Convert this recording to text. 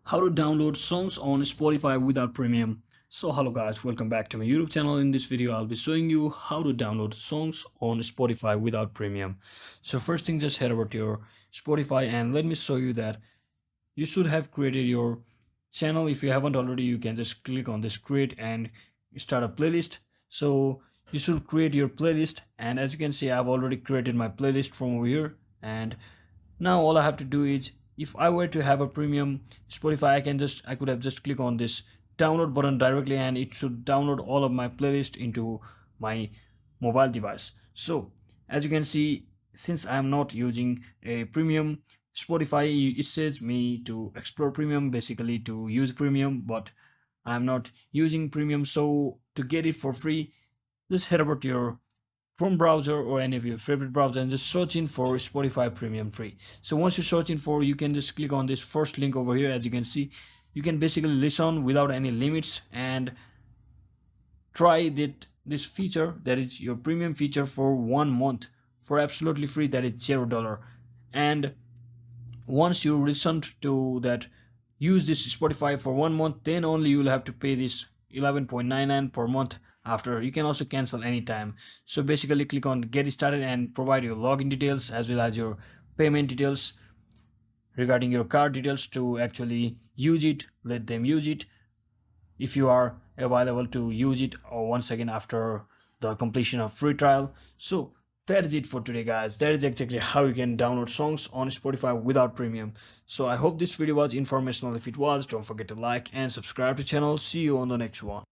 How to download songs on Spotify without premium. So hello guys, welcome back to my YouTube channel. In this video I'll be showing you how to download songs on Spotify without premium. So first thing, just head over to your Spotify and let me show you that you should have created your channel. If you haven't already, you can just click on this create and start a playlist. So you should create your playlist, and as you can see I've already created my playlist from over here. And now all I have to do is, if I were to have a premium Spotify, I could have just click on this download button directly and it should download all of my playlist into my mobile device. So as you can see, since I am not using a premium Spotify, it says me to explore premium, basically to use premium, but I'm not using premium. So to get it for free, just head over to your Chrome browser or any of your favorite browser and just search in for Spotify Premium free. So once you search in for, you can just click on this first link over here. As you can see, you can basically listen without any limits and try this feature, that is your premium feature, for 1 month for absolutely free, that is $0. And once you listen to that, use this Spotify for 1 month, then only you will have to pay this 11.99 per month. After, you can also cancel anytime. So basically click on get started and provide your login details as well as your payment details regarding your card details to actually use it. Let them use it if you are available to use it, or once again after the completion of free trial. So that is it for today guys. That is exactly how you can download songs on Spotify without premium. So I hope this video was informational. If it was, don't forget to like and subscribe to the channel. See you on the next one.